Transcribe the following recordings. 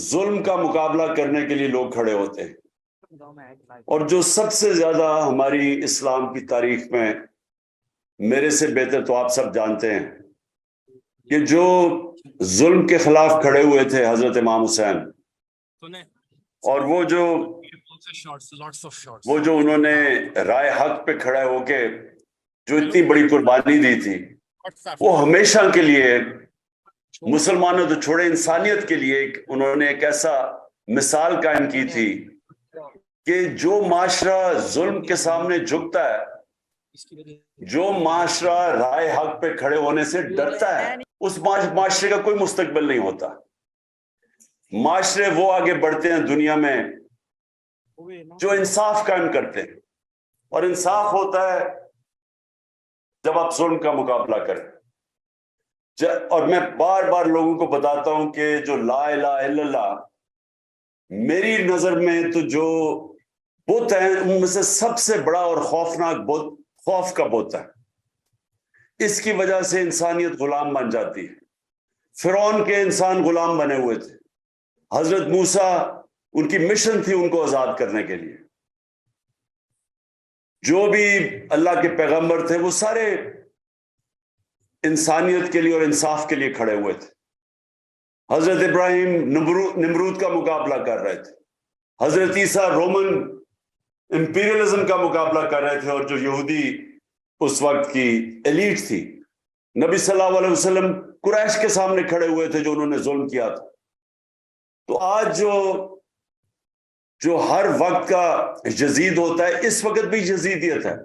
ظلم کا مقابلہ کرنے کے لیے لوگ کھڑے ہوتے ہیں، اور جو سب سے زیادہ ہماری اسلام کی تاریخ میں میرے سے بہتر تو آپ سب جانتے ہیں کہ جو ظلم کے خلاف کھڑے ہوئے تھے حضرت امام حسین، اور وہ جو انہوں نے رائے حق پہ کھڑے ہو کے جو اتنی بڑی قربانی دی تھی، وہ ہمیشہ کے لیے مسلمانوں تو چھوڑے انسانیت کے لیے انہوں نے ایک ایسا مثال قائم کی تھی کہ جو معاشرہ ظلم کے سامنے جھکتا ہے، جو معاشرہ رائے حق پہ کھڑے ہونے سے ڈرتا ہے، اس معاشرے کا کوئی مستقبل نہیں ہوتا۔ معاشرے وہ آگے بڑھتے ہیں دنیا میں جو انصاف قائم کرتے ہیں، اور انصاف ہوتا ہے جب آپ ظلم کا مقابلہ کریں۔ اور میں بار بار لوگوں کو بتاتا ہوں کہ جو لا الہ الا اللہ میری نظر میں تو جو بت ہے ان میں سے سب سے بڑا اور خوفناک بت خوف کا بت ہے۔ اس کی وجہ سے انسانیت غلام بن جاتی ہے۔ فرعون کے انسان غلام بنے ہوئے تھے، حضرت موسیٰ ان کی مشن تھی ان کو آزاد کرنے کے لیے۔ جو بھی اللہ کے پیغمبر تھے وہ سارے انسانیت کے لیے اور انصاف کے لیے کھڑے ہوئے تھے۔ حضرت ابراہیم نمرود کا مقابلہ کر رہے تھے، حضرت عیسیٰ رومن امپیریلزم کا مقابلہ کر رہے تھے، اور جو یہودی اس وقت کی ایلیٹ تھی، نبی صلی اللہ علیہ وسلم قریش کے سامنے کھڑے ہوئے تھے جو انہوں نے ظلم کیا تھا۔ تو آج جو ہر وقت کا یزید ہوتا ہے، اس وقت بھی یزیدیت ہے۔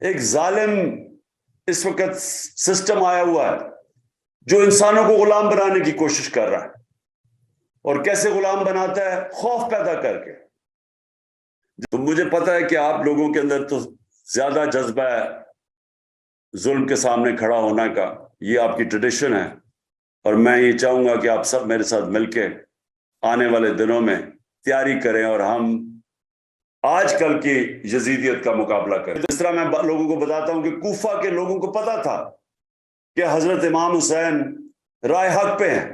ایک ظالم اس وقت سسٹم آیا ہوا ہے جو انسانوں کو غلام بنانے کی کوشش کر رہا ہے، اور کیسے غلام بناتا ہے؟ خوف پیدا کر کے۔ تو مجھے پتا ہے کہ آپ لوگوں کے اندر تو زیادہ جذبہ ہے ظلم کے سامنے کھڑا ہونے کا، یہ آپ کی ٹریڈیشن ہے، اور میں یہ چاہوں گا کہ آپ سب میرے ساتھ مل کے آنے والے دنوں میں تیاری کریں اور ہم آج کل کی یزیدیت کا مقابلہ کریں۔ جس طرح میں لوگوں کو بتاتا ہوں کہ کوفہ کے لوگوں کو پتا تھا کہ حضرت امام حسین رائے حق پہ ہیں،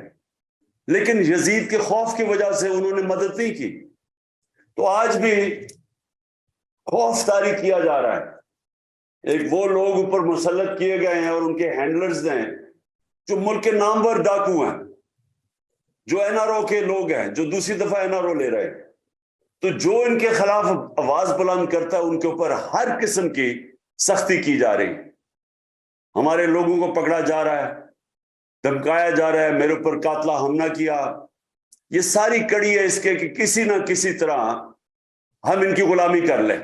لیکن یزید کے خوف کی وجہ سے انہوں نے مدد نہیں کی۔ تو آج بھی خوف طاری کیا جا رہا ہے۔ ایک وہ لوگ اوپر مسلط کیے گئے ہیں اور ان کے ہینڈلرز ہیں جو ملک کے نامور ڈاکو ہیں، جو این آر او کے لوگ ہیں، جو دوسری دفعہ این آر او لے رہے ہیں۔ تو جو ان کے خلاف آواز بلند کرتا ہے ان کے اوپر ہر قسم کی سختی کی جا رہی ہے۔ ہمارے لوگوں کو پکڑا جا رہا ہے، دھمکایا جا رہا ہے، میرے اوپر قاتلہ حملہ کیا۔ یہ ساری کڑی ہے اس کے کہ کسی نہ کسی طرح ہم ان کی غلامی کر لیں،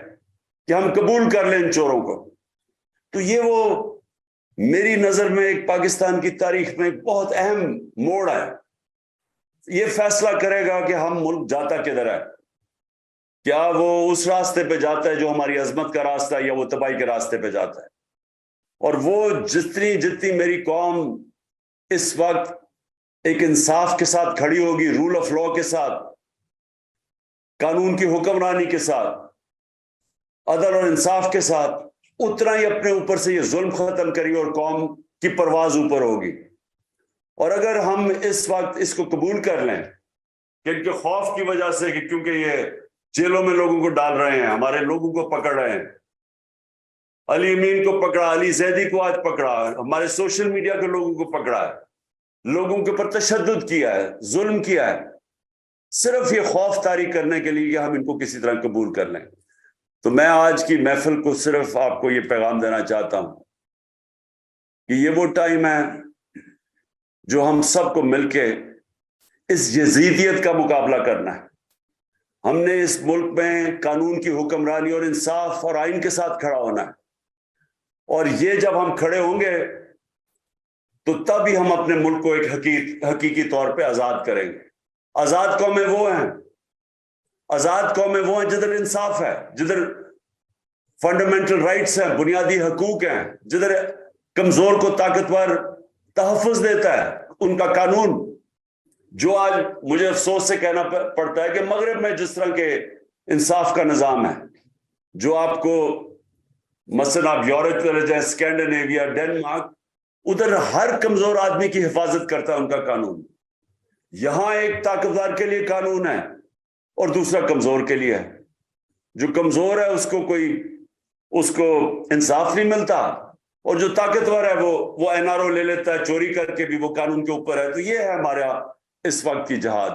کہ ہم قبول کر لیں ان چوروں کو۔ تو یہ وہ میری نظر میں ایک پاکستان کی تاریخ میں ایک بہت اہم موڑ ہے۔ یہ فیصلہ کرے گا کہ ہم ملک جاتا کدھر ہے، کیا وہ اس راستے پہ جاتا ہے جو ہماری عظمت کا راستہ ہے، یا وہ تباہی کے راستے پہ جاتا ہے۔ اور وہ جتنی میری قوم اس وقت ایک انصاف کے ساتھ کھڑی ہوگی، رول آف لا کے ساتھ، قانون کی حکمرانی کے ساتھ، عدل اور انصاف کے ساتھ، اتنا ہی اپنے اوپر سے یہ ظلم ختم کری اور قوم کی پرواز اوپر ہوگی۔ اور اگر ہم اس وقت اس کو قبول کر لیں کہ ان کے خوف کی وجہ سے، کہ کیونکہ یہ جیلوں میں لوگوں کو ڈال رہے ہیں، ہمارے لوگوں کو پکڑ رہے ہیں، علی امین کو پکڑا، علی زیدی کو آج پکڑا، ہمارے سوشل میڈیا کے لوگوں کو پکڑا ہے، لوگوں کے اوپر تشدد کیا ہے، ظلم کیا ہے، صرف یہ خوف طاری کرنے کے لیے کہ ہم ان کو کسی طرح قبول کر لیں۔ تو میں آج کی محفل کو صرف آپ کو یہ پیغام دینا چاہتا ہوں کہ یہ وہ ٹائم ہے جو ہم سب کو مل کے اس یزیدیت کا مقابلہ کرنا ہے۔ ہم نے اس ملک میں قانون کی حکمرانی اور انصاف اور آئین کے ساتھ کھڑا ہونا ہے، اور یہ جب ہم کھڑے ہوں گے تو تب ہی ہم اپنے ملک کو ایک حقیقی طور پہ آزاد کریں گے۔ آزاد قومیں وہ ہیں، آزاد قومیں وہ ہیں جدھر انصاف ہے، جدھر فنڈامنٹل رائٹس ہیں، بنیادی حقوق ہیں، جدھر کمزور کو طاقتور تحفظ دیتا ہے ان کا قانون۔ جو آج مجھے افسوس سے کہنا پڑتا ہے کہ مغرب میں جس طرح کے انصاف کا نظام ہے، جو آپ کو مثلا آپ یورپ چلے جائیں، اسکینڈینیویا، ڈنمارک، ادھر ہر کمزور آدمی کی حفاظت کرتا ہے ان کا قانون۔ یہاں ایک طاقتور کے لیے قانون ہے اور دوسرا کمزور کے لیے ہے. جو کمزور ہے اس کو انصاف نہیں ملتا، اور جو طاقتور ہے وہ NRO لے لیتا ہے چوری کر کے بھی، وہ قانون کے اوپر ہے. تو یہ ہے ہمارا اس وقت کی جہاد.